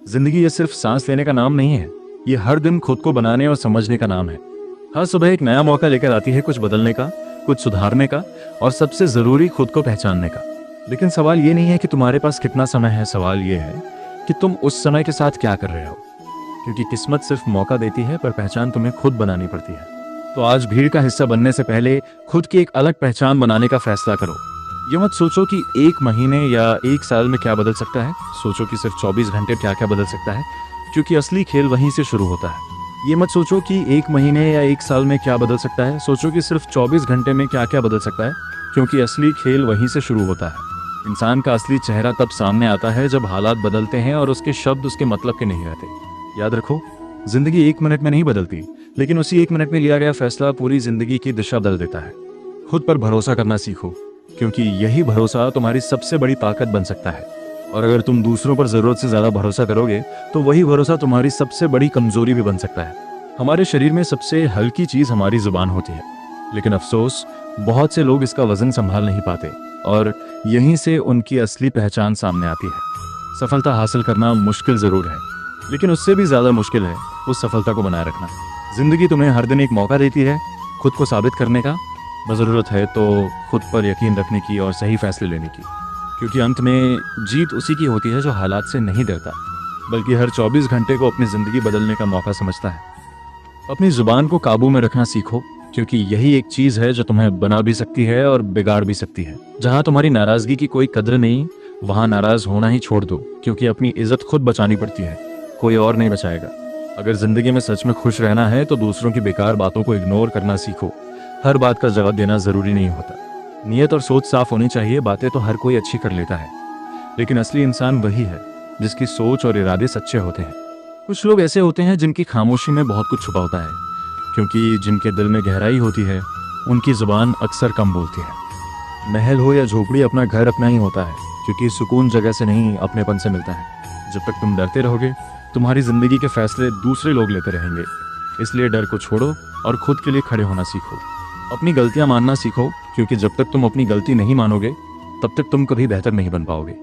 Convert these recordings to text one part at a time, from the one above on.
जिंदगी ये सिर्फ सांस लेने का नाम नहीं है, ये हर दिन खुद को बनाने और समझने का नाम है। हर सुबह एक नया मौका लेकर आती है, कुछ बदलने का, कुछ सुधारने का और सबसे जरूरी खुद को पहचानने का। लेकिन सवाल ये नहीं है कि तुम्हारे पास कितना समय है, सवाल ये है कि तुम उस समय के साथ क्या कर रहे हो। क्योंकि किस्मत सिर्फ मौका देती है, पर पहचान तुम्हें खुद बनानी पड़ती है। तो आज भीड़ का हिस्सा बनने से पहले खुद की एक अलग पहचान बनाने का फैसला करो। ये मत सोचो कि एक महीने या एक साल में क्या बदल सकता है, सोचो कि सिर्फ 24 घंटे क्या क्या बदल सकता है, क्योंकि असली खेल वहीं से शुरू होता है। ये मत सोचो कि एक महीने या एक साल में क्या बदल सकता है, सोचो कि सिर्फ 24 घंटे में क्या क्या बदल सकता है, क्योंकि असली खेल वहीं से शुरू होता है। इंसान का असली चेहरा तब सामने आता है जब हालात बदलते हैं और उसके शब्द उसके मतलब के नहीं रहते। याद रखो, जिंदगी एक मिनट में नहीं बदलती, लेकिन उसी एक मिनट में लिया गया फैसला पूरी जिंदगी की दिशा बदल देता है। खुद पर भरोसा करना सीखो, क्योंकि यही भरोसा तुम्हारी सबसे बड़ी ताकत बन सकता है। और अगर तुम दूसरों पर जरूरत से ज्यादा भरोसा करोगे तो वही भरोसा तुम्हारी सबसे बड़ी कमजोरी भी बन सकता है। हमारे शरीर में सबसे हल्की चीज हमारी जुबान होती है, लेकिन अफसोस बहुत से लोग इसका वजन संभाल नहीं पाते और यहीं से उनकी असली पहचान सामने आती है। सफलता हासिल करना मुश्किल जरूर है, लेकिन उससे भी ज्यादा मुश्किल है उस सफलता को बनाए रखना। जिंदगी तुम्हें हर दिन एक मौका देती है खुद को साबित करने का। बस जरूरत है तो खुद पर यकीन रखने की और सही फैसले लेने की, क्योंकि अंत में जीत उसी की होती है जो हालात से नहीं डरता, बल्कि हर 24 घंटे को अपनी जिंदगी बदलने का मौका समझता है। अपनी जुबान को काबू में रखना सीखो, क्योंकि यही एक चीज है जो तुम्हें बना भी सकती है और बिगाड़ भी सकती है। जहां तुम्हारी नाराजगी की कोई कद्र नहीं, वहां नाराज होना ही छोड़ दो, क्योंकि अपनी इज्जत खुद बचानी पड़ती है, कोई और नहीं बचाएगा। अगर जिंदगी में सच में खुश रहना है तो दूसरों की बेकार बातों को इग्नोर करना सीखो। हर बात का जवाब देना जरूरी नहीं होता। नियत और सोच साफ होनी चाहिए। बातें तो हर कोई अच्छी कर लेता है, लेकिन असली इंसान वही है जिसकी सोच और इरादे सच्चे होते हैं। कुछ लोग ऐसे होते हैं जिनकी खामोशी में बहुत कुछ छुपा होता है, क्योंकि जिनके दिल में गहराई होती है उनकी जुबान अक्सर कम बोलती है। महल हो या झोपड़ी, अपना घर अपना ही होता है, क्योंकि सुकून जगह से नहीं अपनेपन से मिलता है। जब तक तुम डरते रहोगे तुम्हारी जिंदगी के फैसले दूसरे लोग लेते रहेंगे। इसलिए डर को छोड़ो और खुद के लिए खड़े होना सीखो। अपनी गलतियां मानना सीखो, क्योंकि जब तक तुम अपनी गलती नहीं मानोगे तब तक तुम कभी बेहतर नहीं बन पाओगे।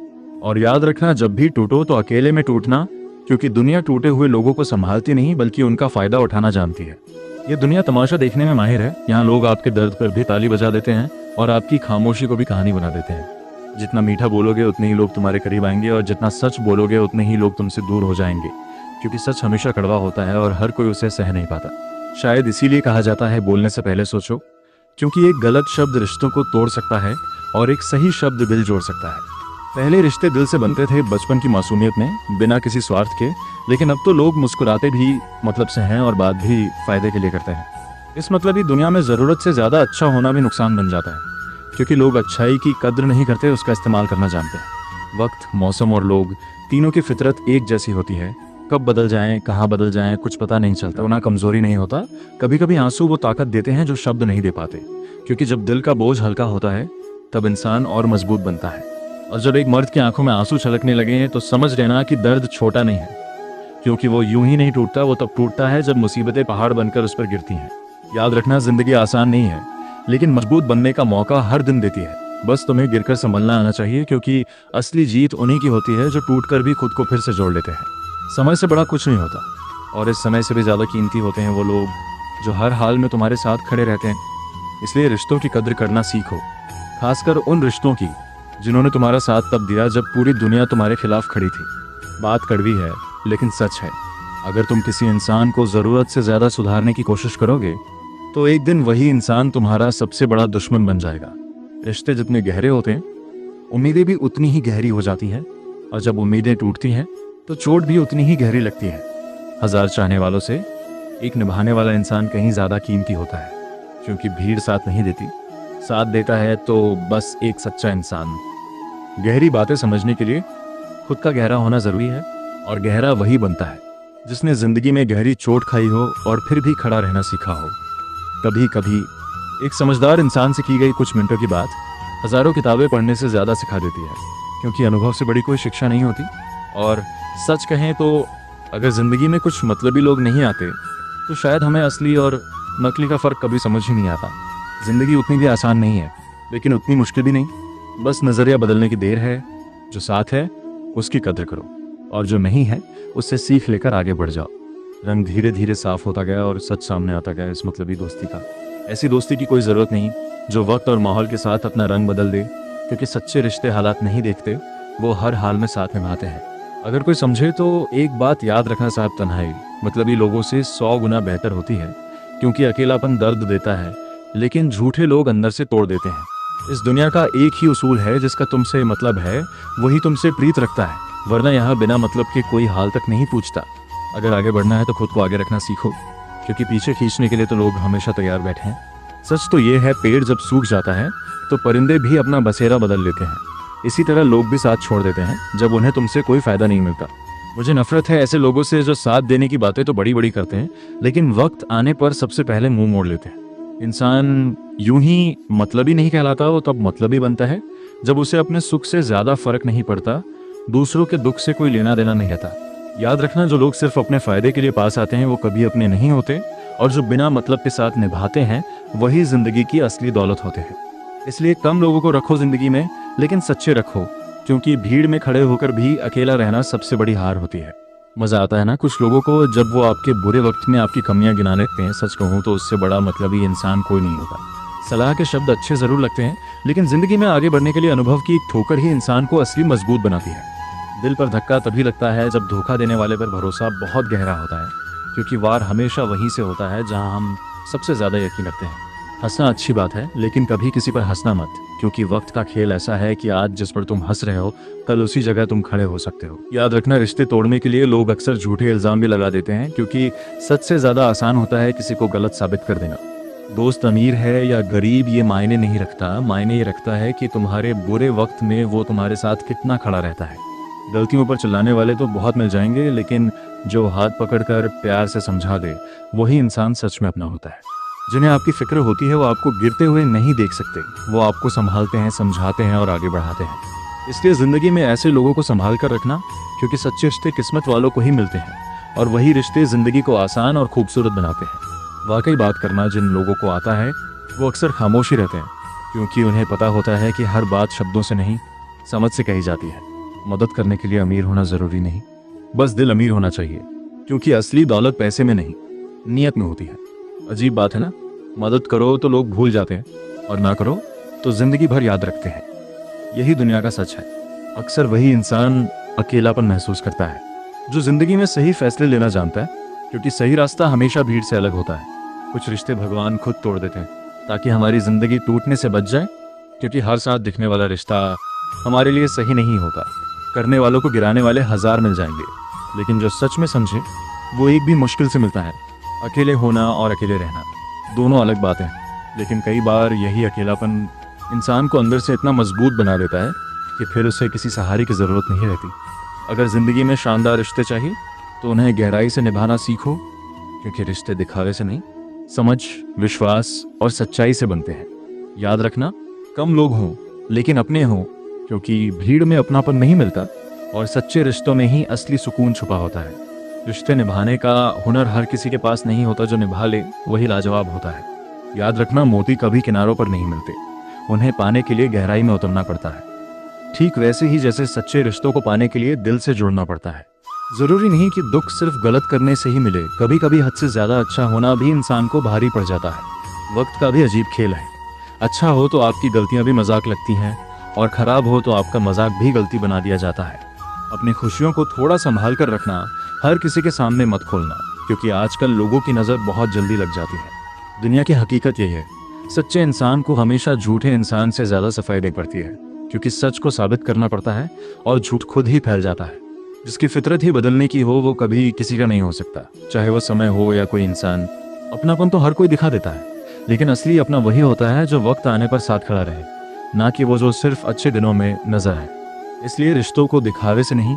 और याद रखना, जब भी टूटो तो अकेले में टूटना, क्योंकि दुनिया टूटे हुए लोगों को संभालती नहीं बल्कि उनका फायदा उठाना जानती है। ये दुनिया तमाशा देखने में माहिर है। यहाँ लोग आपके दर्द पर भी ताली बजा देते हैं और आपकी खामोशी को भी कहानी बना देते हैं। जितना मीठा बोलोगे उतने ही लोग तुम्हारे करीब आएंगे और जितना सच बोलोगे उतने ही लोग तुमसे दूर हो जाएंगे, क्योंकि सच हमेशा कड़वा होता है और हर कोई उसे सह नहीं पाता। शायद इसीलिए कहा जाता है बोलने से पहले सोचो, क्योंकि एक गलत शब्द रिश्तों को तोड़ सकता है और एक सही शब्द दिल जोड़ सकता है। पहले रिश्ते दिल से बनते थे बचपन की मासूमियत में, बिना किसी स्वार्थ के, लेकिन अब तो लोग मुस्कुराते भी मतलब से हैं और बात भी फायदे के लिए करते हैं। इस मतलबी दुनिया में जरूरत से ज्यादा अच्छा होना भी नुकसान बन जाता है, क्योंकि लोग अच्छाई की कद्र नहीं करते, उसका इस्तेमाल करना जानते हैं। वक्त, मौसम और लोग, तीनों की फितरत एक जैसी होती है। कब बदल जाएं, कहाँ बदल जाएं, कुछ पता नहीं चलता। रोना कमजोरी नहीं होता, कभी कभी आंसू वो ताकत देते हैं जो शब्द नहीं दे पाते, क्योंकि जब दिल का बोझ हल्का होता है तब इंसान और मजबूत बनता है। और जब एक मर्द की आंखों में आंसू छलकने लगे हैं तो समझ लेना कि दर्द छोटा नहीं है, क्योंकि वो यूं ही नहीं टूटता, वो तब टूटता है जब मुसीबतें पहाड़ बनकर उस पर गिरती हैं। याद रखना, जिंदगी आसान नहीं है, लेकिन मजबूत बनने का मौका हर दिन देती है। बस तुम्हें गिरकर संभलना आना चाहिए, क्योंकि असली जीत उन्हीं की होती है जो टूटकर भी खुद को फिर से जोड़ लेते हैं। समय से बड़ा कुछ नहीं होता, और इस समय से भी ज्यादा कीमती होते हैं वो लोग जो हर हाल में तुम्हारे साथ खड़े रहते हैं। इसलिए रिश्तों की कद्र करना सीखो, खासकर उन रिश्तों की जिन्होंने तुम्हारा साथ तब दिया जब पूरी दुनिया तुम्हारे खिलाफ खड़ी थी। बात कड़वी है लेकिन सच है, अगर तुम किसी इंसान को जरूरत से ज्यादा सुधारने की कोशिश करोगे तो एक दिन वही इंसान तुम्हारा सबसे बड़ा दुश्मन बन जाएगा। रिश्ते जितने गहरे होते हैं उम्मीदें भी उतनी ही गहरी हो जाती हैं, और जब उम्मीदें टूटती हैं तो चोट भी उतनी ही गहरी लगती है। 1000 चाहने वालों से एक निभाने वाला इंसान कहीं ज्यादा कीमती होता है, क्योंकि भीड़ साथ नहीं देती, साथ देता है तो बस एक सच्चा इंसान। गहरी बातें समझने के लिए खुद का गहरा होना जरूरी है, और गहरा वही बनता है जिसने जिंदगी में गहरी चोट खाई हो और फिर भी खड़ा रहना सीखा हो। कभी कभी एक समझदार इंसान से की गई कुछ मिनटों की बात हजारों किताबें पढ़ने से ज्यादा सिखा देती है, क्योंकि अनुभव से बड़ी कोई शिक्षा नहीं होती। और सच कहें तो अगर जिंदगी में कुछ मतलबी लोग नहीं आते तो शायद हमें असली और नकली का फर्क कभी समझ ही नहीं आता। जिंदगी उतनी भी आसान नहीं है, लेकिन उतनी मुश्किल भी नहीं। बस नजरिया बदलने की देर है। जो साथ है उसकी कदर करो। और जो नहीं है उससे सीख लेकर आगे बढ़ जाओ। रंग धीरे धीरे साफ होता गया और सच सामने आता गया इस मतलबी दोस्ती का। ऐसी दोस्ती की कोई ज़रूरत नहीं जो वक्त और माहौल के साथ अपना रंग बदल दे, क्योंकि सच्चे रिश्ते हालात नहीं देखते, वो हर हाल में साथ निभाते हैं। अगर कोई समझे तो एक बात याद रखना साहब, तन्हाई मतलबी लोगों से 100 गुना बेहतर होती है, क्योंकि अकेलापन दर्द देता है लेकिन झूठे लोग अंदर से तोड़ देते हैं। इस दुनिया का एक ही उसूल है, जिसका तुमसे मतलब है वही तुमसे प्रीत रखता है, वरना यहाँ बिना मतलब के कोई हाल तक नहीं पूछता। अगर आगे बढ़ना है तो खुद को आगे रखना सीखो, क्योंकि पीछे खींचने के लिए तो लोग हमेशा तैयार बैठे हैं। सच तो ये है, पेड़ जब सूख जाता है तो परिंदे भी अपना बसेरा बदल लेते हैं। इसी तरह लोग भी साथ छोड़ देते हैं जब उन्हें तुमसे कोई फायदा नहीं मिलता। मुझे नफरत है ऐसे लोगों से जो साथ देने की बातें तो बड़ी बड़ी करते हैं, लेकिन वक्त आने पर सबसे पहले मुंह मोड़ लेते हैं। इंसान यूं ही मतलबी नहीं कहलाता, वो तब मतलबी बनता है जब उसे अपने सुख से ज्यादा फर्क नहीं पड़ता, दूसरों के दुख से कोई लेना देना नहीं रहता। याद रखना, जो लोग सिर्फ अपने फायदे के लिए पास आते हैं वो कभी अपने नहीं होते, और जो बिना मतलब के साथ निभाते हैं वही जिंदगी की असली दौलत होते हैं। इसलिए कम लोगों को रखो जिंदगी में, लेकिन सच्चे रखो, क्योंकि भीड़ में खड़े होकर भी अकेला रहना सबसे बड़ी हार होती है। मजा आता है ना कुछ लोगों को जब वो आपके बुरे वक्त में आपकी कमियां गिना लेते हैं। सच कहूँ तो उससे बड़ा मतलबी इंसान कोई नहीं होता। सलाह के शब्द अच्छे जरूर लगते हैं, लेकिन जिंदगी में आगे बढ़ने के लिए अनुभव की ठोकर ही इंसान को असली मजबूत बनाती है। दिल पर धक्का तभी लगता है जब धोखा देने वाले पर भरोसा बहुत गहरा होता है, क्योंकि वार हमेशा वहीं से होता है जहां हम सबसे ज्यादा यकीन रखते हैं। हंसना अच्छी बात है, लेकिन कभी किसी पर हंसना मत, क्योंकि वक्त का खेल ऐसा है कि आज जिस पर तुम हंस रहे हो कल उसी जगह तुम खड़े हो सकते हो। याद रखना, रिश्ते तोड़ने के लिए लोग अक्सर झूठे इल्जाम भी लगा देते हैं, क्योंकि सच से ज्यादा आसान होता है किसी को गलत साबित कर देना। दोस्त अमीर है या गरीब ये मायने नहीं रखता, मायने ये रखता है कि तुम्हारे बुरे वक्त में वो तुम्हारे साथ कितना खड़ा रहता है। गलतियों पर चिल्लाने वाले तो बहुत मिल जाएंगे, लेकिन जो हाथ पकड़कर प्यार से समझा दे वही इंसान सच में अपना होता है। जिन्हें आपकी फिक्र होती है वो आपको गिरते हुए नहीं देख सकते, वो आपको संभालते हैं, समझाते हैं और आगे बढ़ाते हैं। इसलिए जिंदगी में ऐसे लोगों को संभाल कर रखना, क्योंकि सच्चे रिश्ते किस्मत वालों को ही मिलते हैं, और वही रिश्ते जिंदगी को आसान और खूबसूरत बनाते हैं। वाकई बात करना जिन लोगों को आता है वो अक्सर खामोश ही रहते हैं, क्योंकि उन्हें पता होता है कि हर बात शब्दों से नहीं समझ से कही जाती है। मदद करने के लिए अमीर होना जरूरी नहीं, बस दिल अमीर होना चाहिए, क्योंकि असली दौलत पैसे में नहीं नीयत में होती है। अजीब बात है ना, मदद करो तो लोग भूल जाते हैं, और ना करो तो जिंदगी भर याद रखते हैं। यही दुनिया का सच है। अक्सर वही इंसान अकेलापन महसूस करता है जो जिंदगी में सही फैसले लेना जानता है, क्योंकि सही रास्ता हमेशा भीड़ से अलग होता है। कुछ रिश्ते भगवान खुद तोड़ देते हैं ताकि हमारी जिंदगी टूटने से बच जाए, क्योंकि हर साथ दिखने वाला रिश्ता हमारे लिए सही नहीं होता। करने वालों को गिराने वाले 1000 मिल जाएंगे, लेकिन जो सच में समझे वो एक भी मुश्किल से मिलता है। अकेले होना और अकेले रहना दोनों अलग बातें हैं, लेकिन कई बार यही अकेलापन इंसान को अंदर से इतना मजबूत बना देता है कि फिर उसे किसी सहारे की ज़रूरत नहीं रहती। अगर ज़िंदगी में शानदार रिश्ते चाहिए तो उन्हें गहराई से निभाना सीखो, क्योंकि रिश्ते दिखावे से नहीं, समझ, विश्वास और सच्चाई से बनते हैं। याद रखना, कम लोग हों लेकिन अपने हों, क्योंकि भीड़ में अपनापन नहीं मिलता, और सच्चे रिश्तों में ही असली सुकून छुपा होता है। रिश्ते निभाने का हुनर हर किसी के पास नहीं होता, जो निभा ले वही लाजवाब होता है। याद रखना, मोती कभी किनारों पर नहीं मिलते, उन्हें पाने के लिए गहराई में उतरना पड़ता है। ठीक वैसे ही जैसे सच्चे रिश्तों को पाने के लिए दिल से जुड़ना पड़ता है। जरूरी नहीं कि दुख सिर्फ गलत करने से ही मिले, कभी कभी हद से ज्यादा अच्छा होना भी इंसान को भारी पड़ जाता है। वक्त का भी अजीब खेल है। अच्छा हो तो आपकी गलतियां भी मजाक लगती हैं, और खराब हो तो आपका मजाक भी गलती बना दिया जाता है। अपनी खुशियों को थोड़ा संभाल कर रखना, हर किसी के सामने मत खोलना, क्योंकि आजकल लोगों की नज़र बहुत जल्दी लग जाती है। दुनिया की हकीकत यही है, सच्चे इंसान को हमेशा झूठे इंसान से ज़्यादा सफाई देनी पड़ती है, क्योंकि सच को साबित करना पड़ता है और झूठ खुद ही फैल जाता है। जिसकी फितरत ही बदलने की हो वो कभी किसी का नहीं हो सकता, चाहे वो समय हो या कोई इंसान। अपनापन तो हर कोई दिखा देता है, लेकिन असली अपना वही होता है जो वक्त आने पर साथ खड़ा रहे, ना कि वो जो सिर्फ अच्छे दिनों में नजर आए। इसलिए रिश्तों को दिखावे से नहीं,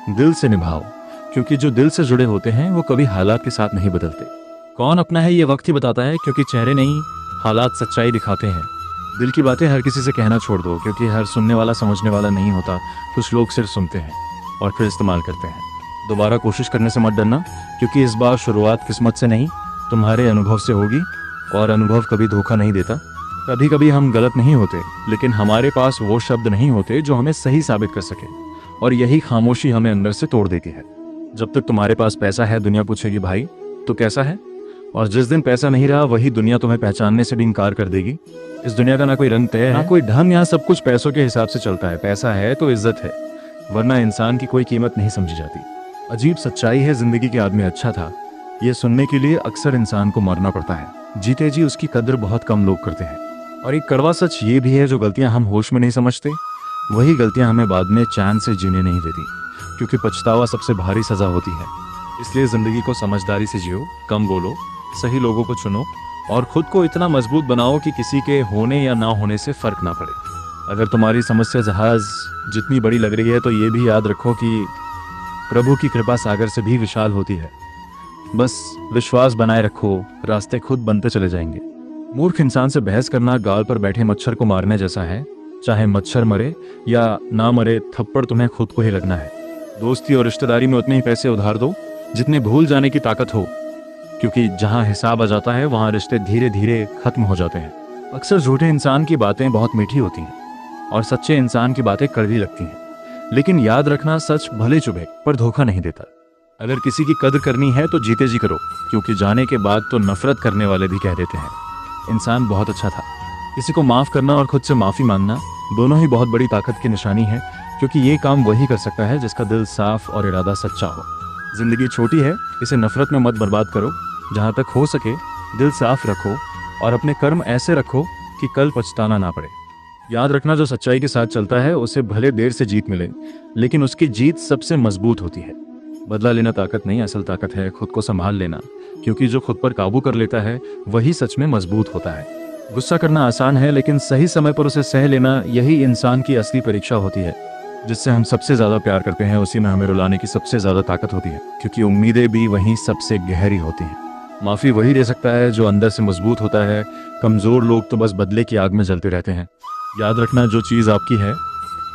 दिल से निभाओ, क्योंकि जो दिल से जुड़े होते हैं वो कभी हालात के साथ नहीं बदलते। कौन अपना है ये वक्त ही बताता है, क्योंकि चेहरे नहीं हालात सच्चाई दिखाते हैं। दिल की बातें हर किसी से कहना छोड़ दो, क्योंकि हर सुनने वाला समझने वाला नहीं होता। कुछ लोग सिर्फ सुनते हैं और फिर इस्तेमाल करते हैं। दोबारा कोशिश करने से मत डरना, क्योंकि इस बार शुरुआत किस्मत से नहीं तुम्हारे अनुभव से होगी, और अनुभव कभी धोखा नहीं देता। कभी कभी हम गलत नहीं होते, लेकिन हमारे पास वो शब्द नहीं होते जो हमें सही साबित कर सके। और यही खामोशी हमें अंदर से तोड़ देती है। जब तक तुम्हारे पास पैसा है दुनिया पूछेगी भाई तो कैसा है, और जिस दिन पैसा नहीं रहा वही दुनिया तुम्हें पहचानने से भी इनकार कर देगी। इस दुनिया का ना कोई रंग तय है ना कोई ढंग, यहाँ सब कुछ पैसों के हिसाब से चलता है। पैसा है तो इज्जत है, वरना इंसान की कोई कीमत नहीं समझी जाती। अजीब सच्चाई है जिंदगी के आदमी अच्छा था, ये सुनने के लिए अक्सर इंसान को मरना पड़ता है। जीते जी उसकी कदर बहुत कम लोग करते हैं। और एक कड़वा सच ये भी है, जो गलतियां हम होश में नहीं समझते वही गलतियां हमें बाद में चैन से जीने नहीं देती, क्योंकि पछतावा सबसे भारी सजा होती है। इसलिए जिंदगी को समझदारी से जियो, कम बोलो, सही लोगों को चुनो और खुद को इतना मजबूत बनाओ कि किसी के होने या ना होने से फर्क ना पड़े। अगर तुम्हारी समस्या जहाज जितनी बड़ी लग रही है तो ये भी याद रखो कि प्रभु की कृपा सागर से भी विशाल होती है। बस विश्वास बनाए रखो, रास्ते खुद बनते चले जाएंगे। मूर्ख इंसान से बहस करना गाल पर बैठे मच्छर को मारने जैसा है। चाहे मच्छर मरे या ना मरे, थप्पड़ तुम्हें खुद को ही लगना है। दोस्ती और रिश्तेदारी में उतने ही पैसे उधार दो जितने भूल जाने की ताकत हो, क्योंकि जहां हिसाब आ जाता है वहां रिश्ते धीरे धीरे खत्म हो जाते हैं। अक्सर झूठे इंसान की बातें बहुत मीठी होती हैं और सच्चे इंसान की बातें कड़वी लगती हैं, लेकिन याद रखना सच भले चुभे पर धोखा नहीं देता। अगर किसी की कदर करनी है तो जीते जी करो, क्योंकि जाने के बाद तो नफरत करने वाले भी कह देते हैं इंसान बहुत अच्छा था। किसी को माफ करना और खुद से माफी मांगना दोनों ही बहुत बड़ी ताकत की निशानी है, क्योंकि ये काम वही कर सकता है जिसका दिल साफ और इरादा सच्चा हो। जिंदगी छोटी है, इसे नफरत में मत बर्बाद करो। जहाँ तक हो सके दिल साफ रखो और अपने कर्म ऐसे रखो कि कल पछताना ना पड़े। याद रखना, जो सच्चाई के साथ चलता है उसे भले देर से जीत मिले, लेकिन उसकी जीत सबसे मजबूत होती है। बदला लेना ताकत नहीं, असल ताकत है खुद को संभाल लेना, क्योंकि जो खुद पर काबू कर लेता है वही सच में मजबूत होता है। गुस्सा करना आसान है, लेकिन सही समय पर उसे सह लेना यही इंसान की असली परीक्षा होती है। जिससे हम सबसे ज्यादा प्यार करते हैं उसी में हमें रुलाने की सबसे ज्यादा ताकत होती है, क्योंकि उम्मीदें भी वहीं सबसे गहरी होती हैं। माफी वही दे सकता है जो अंदर से मजबूत होता है। कमजोर लोग तो बस बदले की आग में जलते रहते हैं। याद रखना, जो चीज़ आपकी है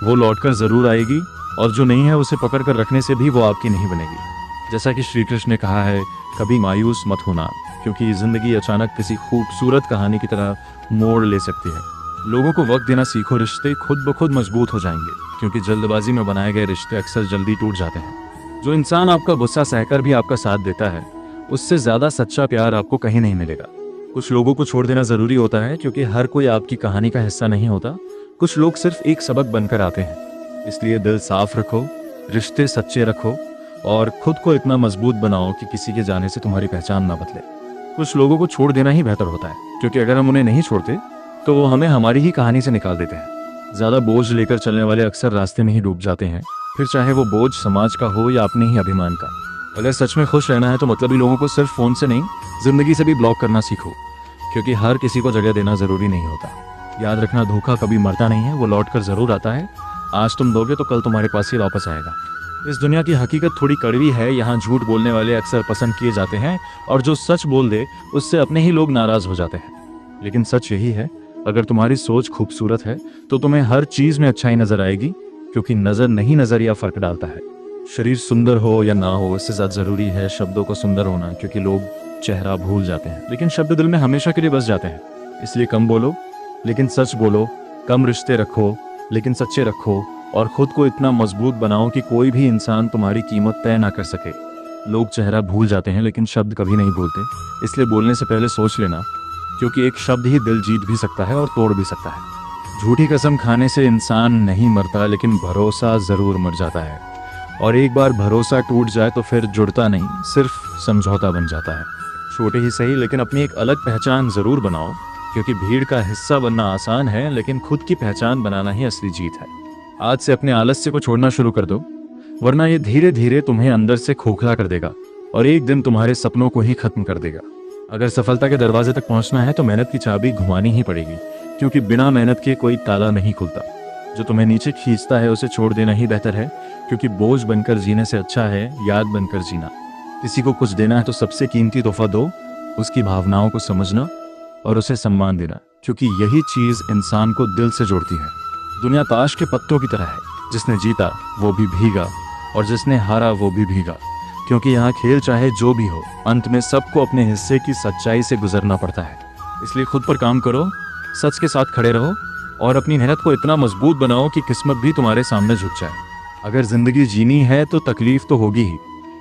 वो लौटकर जरूर आएगी, और जो नहीं है उसे पकड़ कर रखने से भी वो आपकी नहीं बनेगी। जैसा कि श्री कृष्ण ने कहा है, कभी मायूस मत होना, क्योंकि जिंदगी अचानक किसी खूबसूरत कहानी की तरह मोड़ ले सकती है। लोगों को वक्त देना सीखो, रिश्ते खुद ब खुद मजबूत हो जाएंगे, क्योंकि जल्दबाजी में बनाए गए रिश्ते अक्सर जल्दी टूट जाते हैं। जो इंसान आपका गुस्सा सहकर भी आपका साथ देता है, उससे ज्यादा सच्चा प्यार आपको कहीं नहीं मिलेगा। कुछ लोगों को छोड़ देना जरूरी होता है, क्योंकि हर कोई आपकी कहानी का हिस्सा नहीं होता। कुछ लोग सिर्फ एक सबक बनकर आते हैं। इसलिए दिल साफ रखो, रिश्ते सच्चे रखो और खुद को इतना मजबूत बनाओ कि किसी के जाने से तुम्हारी पहचान ना बदले। कुछ लोगों को छोड़ देना ही बेहतर होता है, क्योंकि अगर हम उन्हें नहीं छोड़ते तो वो हमें हमारी ही कहानी से निकाल देते हैं। ज्यादा बोझ लेकर चलने वाले अक्सर रास्ते में ही डूब जाते हैं, फिर चाहे वो बोझ समाज का हो या अपने ही अभिमान का। अगर सच में खुश रहना है तो मतलबी लोगों को सिर्फ फोन से नहीं, जिंदगी से भी ब्लॉक करना सीखो, क्योंकि हर किसी को जगह देना जरूरी नहीं होता। याद रखना, धोखा कभी मरता नहीं है, वो लौट कर जरूर आता है। आज तुम दोगे तो कल तुम्हारे पास ही वापस आएगा। इस दुनिया की हकीकत थोड़ी कड़वी है। यहाँ झूठ बोलने वाले अक्सर पसंद किए जाते हैं, और जो सच बोल दे उससे अपने ही लोग नाराज हो जाते हैं। लेकिन सच यही है, अगर तुम्हारी सोच खूबसूरत है तो तुम्हें हर चीज में अच्छाई नजर आएगी, क्योंकि नजर नहीं नजरिया फर्क डालता है। शरीर सुंदर हो या ना हो, इससे ज्यादा जरूरी है शब्दों को सुंदर होना, क्योंकि लोग चेहरा भूल जाते हैं लेकिन शब्द दिल में हमेशा के लिए बस जाते हैं। इसलिए कम बोलो लेकिन सच बोलो, कम रिश्ते रखो लेकिन सच्चे रखो, और खुद को इतना मजबूत बनाओ कि कोई भी इंसान तुम्हारी कीमत तय ना कर सके। लोग चेहरा भूल जाते हैं लेकिन शब्द कभी नहीं भूलते, इसलिए बोलने से पहले सोच लेना, क्योंकि एक शब्द ही दिल जीत भी सकता है और तोड़ भी सकता है। झूठी कसम खाने से इंसान नहीं मरता, लेकिन भरोसा जरूर मर जाता है, और एक बार भरोसा टूट जाए तो फिर जुड़ता नहीं, सिर्फ समझौता बन जाता है। छोटे ही सही लेकिन अपनी एक अलग पहचान जरूर बनाओ, क्योंकि भीड़ का हिस्सा बनना आसान है, लेकिन खुद की पहचान बनाना ही असली जीत है। आज से अपने आलस्य को छोड़ना शुरू कर दो, वरना ये धीरे धीरे तुम्हें अंदर से खोखला कर देगा और एक दिन तुम्हारे सपनों को ही खत्म कर देगा। अगर सफलता के दरवाजे तक पहुंचना है तो मेहनत की चाबी घुमानी ही पड़ेगी, क्योंकि बिना मेहनत के कोई ताला नहीं खुलता। जो तुम्हें नीचे खींचता है उसे छोड़ देना ही बेहतर है, क्योंकि बोझ बनकर जीने से अच्छा है याद बनकर जीना। किसी को कुछ देना है तो सबसे कीमती तोहफा दो, उसकी भावनाओं को समझना और उसे सम्मान देना, क्योंकि यही चीज इंसान को दिल से जोड़ती है। दुनिया ताश के पत्तों की तरह है, जिसने जीता वो भी भीगा और जिसने हारा वो भी भीगा, क्योंकि यहाँ खेल चाहे जो भी हो, अंत में सबको अपने हिस्से की सच्चाई से गुजरना पड़ता है। इसलिए खुद पर काम करो, सच के साथ खड़े रहो और अपनी मेहनत को इतना मजबूत बनाओ कि किस्मत भी तुम्हारे सामने झुक जाए। अगर जिंदगी जीनी है तो तकलीफ तो होगी ही,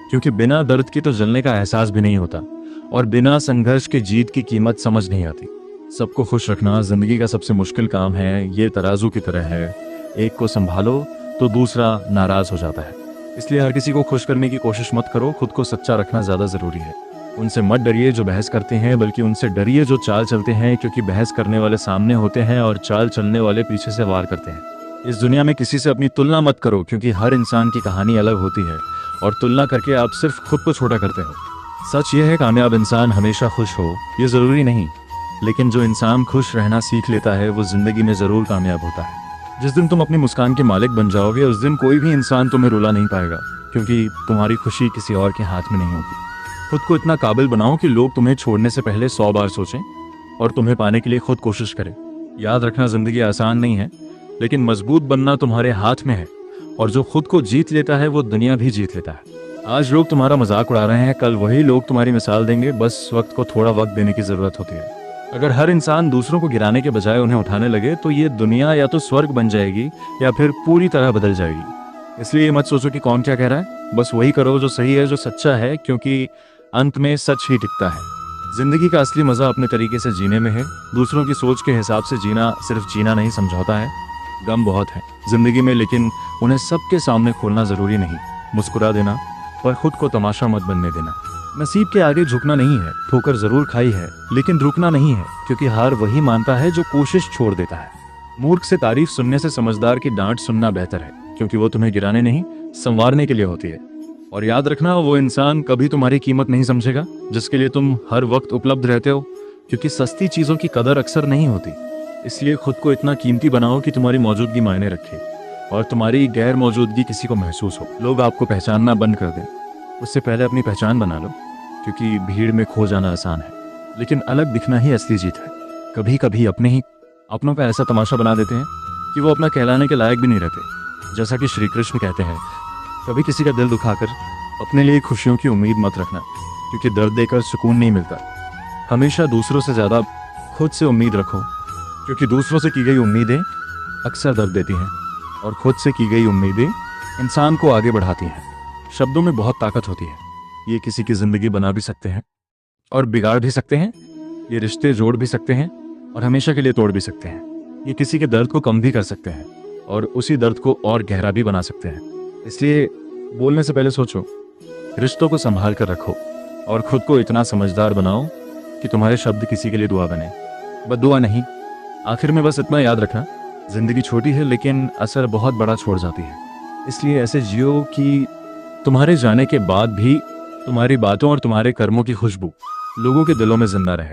क्योंकि बिना दर्द के तो जलने का एहसास भी नहीं होता, और बिना संघर्ष के जीत की कीमत समझ नहीं आती। सबको खुश रखना जिंदगी का सबसे मुश्किल काम है। ये तराजू की तरह है, एक को संभालो तो दूसरा नाराज हो जाता है। इसलिए हर किसी को खुश करने की कोशिश मत करो, खुद को सच्चा रखना ज़्यादा ज़रूरी है। उनसे मत डरिए जो बहस करते हैं, बल्कि उनसे डरिए जो चाल चलते हैं, क्योंकि बहस करने वाले सामने होते हैं और चाल चलने वाले पीछे से वार करते हैं। इस दुनिया में किसी से अपनी तुलना मत करो, क्योंकि हर इंसान की कहानी अलग होती है, और तुलना करके आप सिर्फ खुद को छोटा करते हो। सच यह है, कामयाब इंसान हमेशा खुश हो ये ज़रूरी नहीं, लेकिन जो इंसान खुश रहना सीख लेता है वो ज़िंदगी में ज़रूर कामयाब होता है। जिस दिन तुम अपनी मुस्कान के मालिक बन जाओगे, उस दिन कोई भी इंसान तुम्हें रुला नहीं पाएगा, क्योंकि तुम्हारी खुशी किसी और के हाथ में नहीं होगी। खुद को इतना काबिल बनाओ कि लोग तुम्हें छोड़ने से पहले 100 बार सोचें, और तुम्हें पाने के लिए खुद कोशिश करें। याद रखना, जिंदगी आसान नहीं है, लेकिन मजबूत बनना तुम्हारे हाथ में है, और जो खुद को जीत लेता है वो दुनिया भी जीत लेता है। आज लोग तुम्हारा मजाक उड़ा रहे हैं, कल वही लोग तुम्हारी मिसाल देंगे। बस वक्त को थोड़ा वक्त देने की जरूरत होती है। अगर हर इंसान दूसरों को गिराने के बजाय उन्हें उठाने लगे, तो ये दुनिया या तो स्वर्ग बन जाएगी या फिर पूरी तरह बदल जाएगी। इसलिए मत सोचो कि कौन क्या कह रहा है, बस वही करो जो सही है, जो सच्चा है, क्योंकि अंत में सच ही टिकता है। जिंदगी का असली मजा अपने तरीके से जीने में है। दूसरों की सोच के हिसाब से जीना सिर्फ जीना नहीं, समझौता है। गम बहुत है जिंदगी में, लेकिन उन्हें सबके सामने खोलना जरूरी नहीं। मुस्कुरा देना, पर खुद को तमाशा मत बनने देना। नसीब के आगे झुकना नहीं है, ठोकर जरूर खाई है, लेकिन रुकना नहीं है, क्योंकि हार वही मानता है जो कोशिश छोड़ देता है। मूर्ख से तारीफ सुनने से समझदार की डांट सुनना बेहतर है, क्योंकि वो तुम्हें गिराने नहीं, संवारने के लिए होती है। और याद रखना, वो इंसान कभी तुम्हारी कीमत नहीं समझेगा जिसके लिए तुम हर वक्त उपलब्ध रहते हो, क्योंकि सस्ती चीजों की कदर अक्सर नहीं होती। इसलिए खुद को इतना कीमती बनाओ कि तुम्हारी मौजूदगी मायने रखे, और तुम्हारी गैर मौजूदगी किसी को महसूस हो। लोग आपको पहचानना बंद कर दें, उससे पहले अपनी पहचान बना लो, क्योंकि भीड़ में खो जाना आसान है, लेकिन अलग दिखना ही असली जीत है। कभी कभी अपनों का ऐसा तमाशा बना देते हैं कि वो अपना कहलाने के लायक भी नहीं रहते। जैसा कि श्री कृष्ण कहते हैं, कभी किसी का दिल दुखाकर अपने लिए खुशियों की उम्मीद मत रखना, क्योंकि दर्द देकर सुकून नहीं मिलता। हमेशा दूसरों से ज़्यादा खुद से उम्मीद रखो, क्योंकि दूसरों से की गई उम्मीदें अक्सर दर्द देती हैं, और खुद से की गई उम्मीदें इंसान को आगे बढ़ाती हैं। शब्दों में बहुत ताकत होती है, ये किसी की ज़िंदगी बना भी सकते हैं और बिगाड़ भी सकते हैं। ये रिश्ते जोड़ भी सकते हैं और हमेशा के लिए तोड़ भी सकते हैं। ये किसी के दर्द को कम भी कर सकते हैं और उसी दर्द को और गहरा भी बना सकते हैं। इसलिए बोलने से पहले सोचो, रिश्तों को संभाल कर रखो, और खुद को इतना समझदार बनाओ कि तुम्हारे शब्द किसी के लिए दुआ बने, बद्दुआ नहीं। आखिर में बस इतना याद रखना, जिंदगी छोटी है लेकिन असर बहुत बड़ा छोड़ जाती है। इसलिए ऐसे जियो कि तुम्हारे जाने के बाद भी तुम्हारी बातों और तुम्हारे कर्मों की खुशबू लोगों के दिलों में जिंदा रहे।